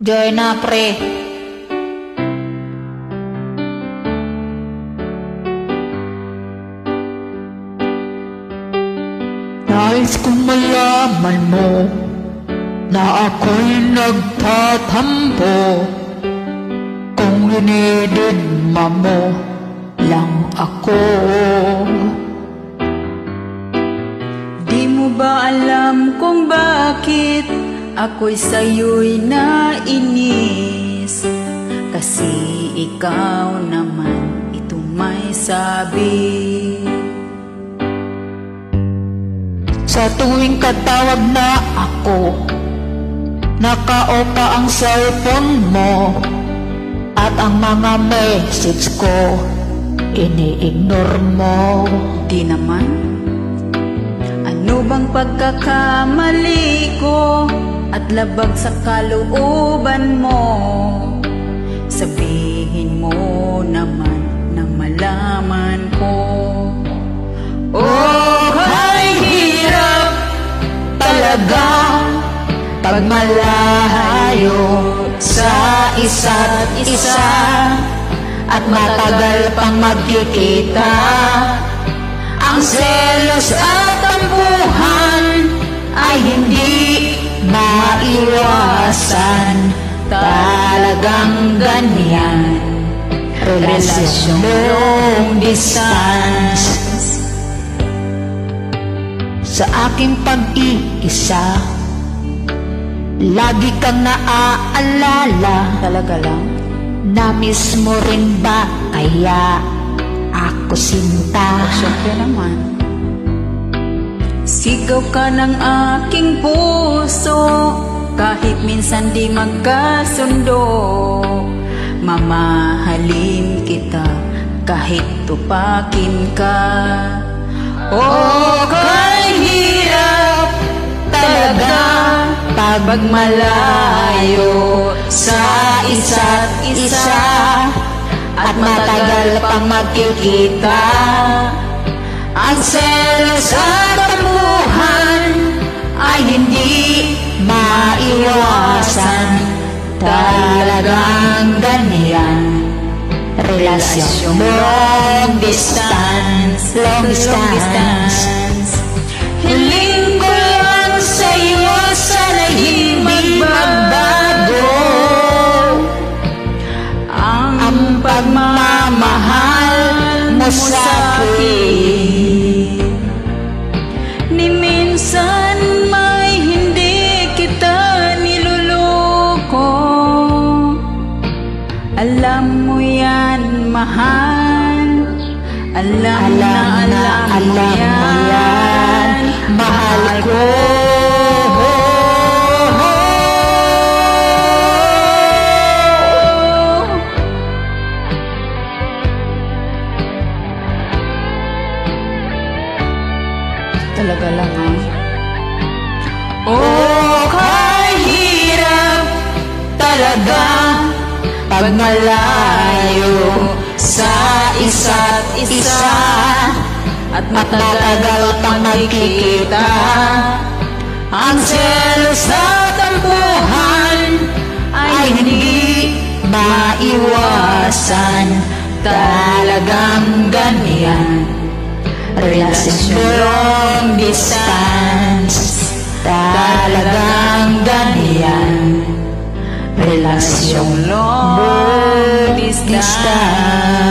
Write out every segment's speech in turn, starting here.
Joy na pre. Nais kong malaman mo na ako'y nagtatampo kung hinididma mo lang ako. Di mo ba alam kung bakit ako'y sa'yo'y nainis? Kasi ikaw naman ito may sabi. Sa tuwing katawag na ako, naka-opa ang cellphone mo, at ang mga message ko ini-ignore mo. Di naman. Ano bang pagkakamali ko at labag sa kalooban mo? Sabihin mo naman na malaman ko. Oh, ay hirap talaga pag malayo sa isa't isa at matagal pang magkikita. Ang selos at tampuhan ay hindi maiwasan. Talagang ganyan relasyon long distance. Sa aking pag-iisa, lagi kang naaalala. Talaga lang? Na-miss mo rin ba kaya ako sinta? Siyempre naman. Sigaw ka ng aking puso, kahit minsan di magkasundo. Mamahalin kita kahit tupakin ka. Oh, kay hirap talaga pag malayo sa isa't isa at matagal pang magkikita. Ang selos at tampuhan ay hindi maiwasan. Talagang ganyan relasyon long distance, long distance. Hiling ko lang sa'yo, sana'y magbabago ang pagmamahal mo sa'kin. Ni minsan may hindi kita niluloko, alam mo yan, mahal. Alam na mo yan, mahal ko. Talaga lang ha. Oh, kahirap talaga pag malayo sa isa't isa at matagal pang magkikita. Ang selos at tampuhan ay hindi maiwasan. Talagang ganyan relasyon long distance. Talagang ganyan relasyon long distance.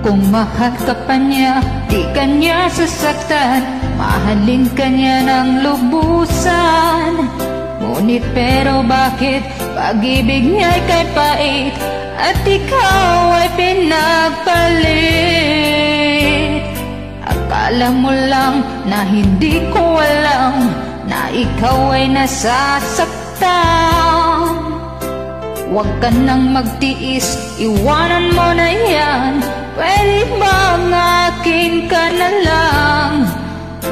Kung mahal ka pa niya, di ka niya sasaktan. Mahalin ka niya ng lubusan. Ngunit pero bakit pag-ibig niya'y kay pait at ikaw ay pinagpalit? Akala mo lang na hindi ko alam na ikaw ay nasasaktan. Huwag ka nang magtiis, iwanan mo na yan. Pwede bang akin ka na lang?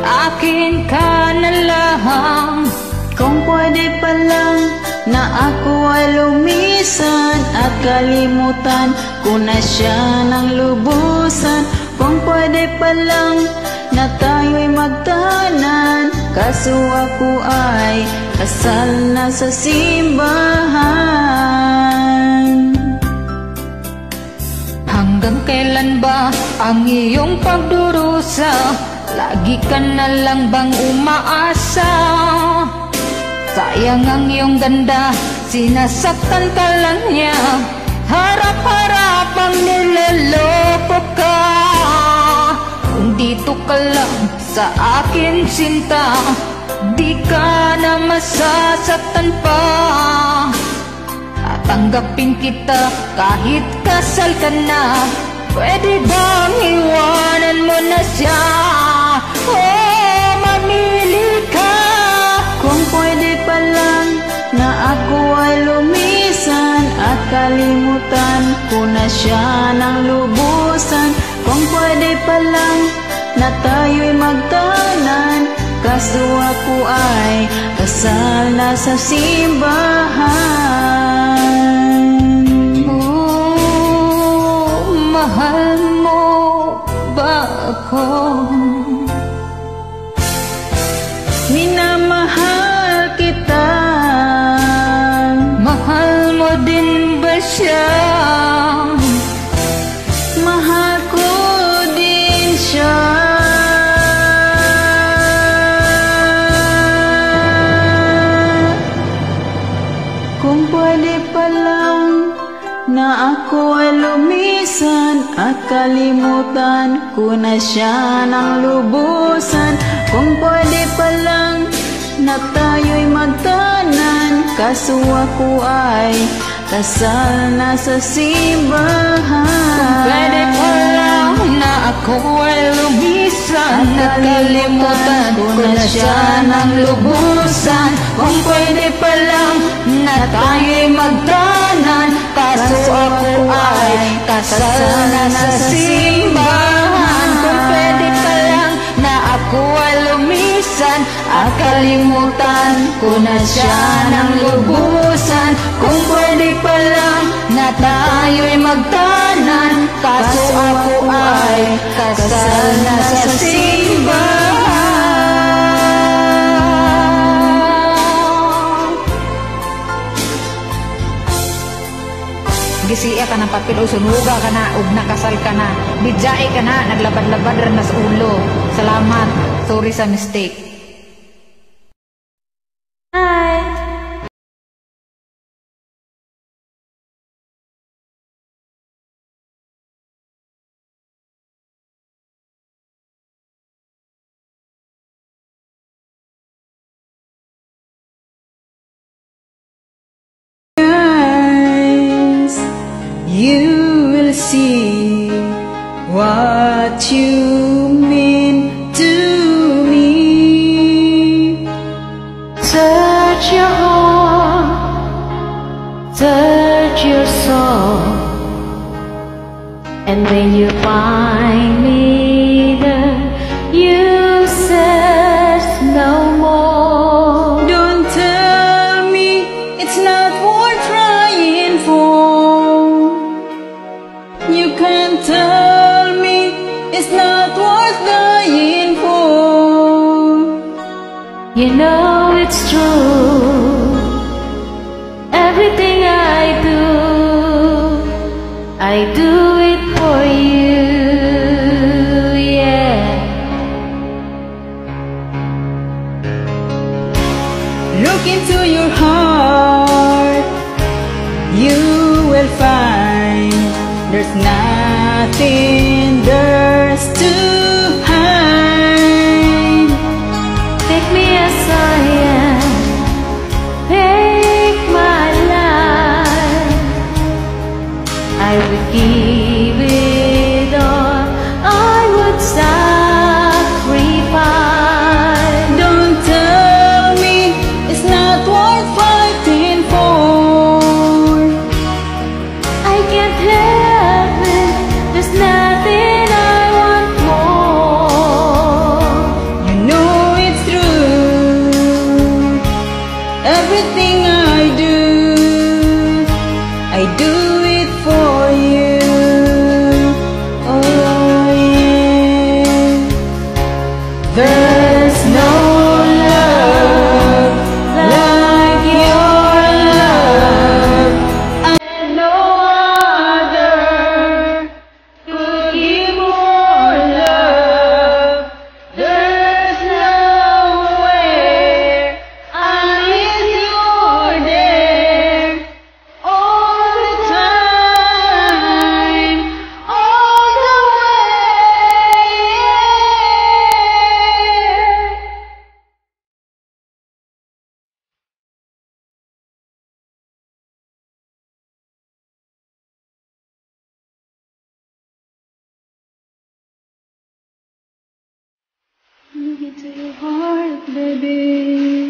Akin ka na lang. Kung pwede pa lang na ako ay lumisan at kalimutan ko na siya ng lubusan. Kung pwede pa lang na tayo'y magtanan, kaso ako ay kasal na sa simbahan. Hanggang kailan ba ang iyong pagdurusa? Lagi ka na lang bang umaasa? Sayang ang iyong ganda, sinasaktan ka lang niya. Harap-harapang niloloko ka. Kung dito ka lang sa akin sinta, di ka na masasaktan pa. At tanggapin kita kahit kasal ka na. Pwede bang iwanan mo na siya? Oh, mamili ka. Kung pwede pa lang na ako ay lumisan at kalimutan ko na siya ng lubusan. Kung pwede pa lang na tayo'y magtanan, kaso ako ay kasal na sa simbahan. Oh, mahal mo ba ako? Minamahal kita. Mahal mo din ba siya? Mahal ko din siya. Kung pwede pa lang na ako ay lumisan at kalimutan ko na siya ng lubusan. Kung pwede pa lang na tayo'y magtanan, kaso ako ay kasal na sa simbahan. Pwede pa lang na ako ay lumisan at kalimutan ko na siya ng lubusan. Kung pwede pa lang na tayo'y magtanan, kaso ako ay kasal na sa simbahan. Kung pwede pa lang na ako ay lumisan at kalimutan ko na siya ng lubusan. Kung pwede pa lang na tayo'y magtanan, kaso ako ay kasal na sa simbahan. Gisiya ka ng papel o sunuga ka na, ug nakasal ka na, bidyae ka na, naglabad-labad rin na sa ulo. Salamat, sorry sa mistake. You will see what you mean to me. Search your heart, search your soul, and when you find me there, you search no more. Don't tell me it's not worth trying for. You can't tell me it's not worth dying for. You know it's true. Everything I do it for you, yeah. Look into your heart, you will find there's nothing there's to hide. Take me as I am, take my life. I would give it all, I would sacrifice. Don't tell me it's not worth fighting for. into your heart, baby.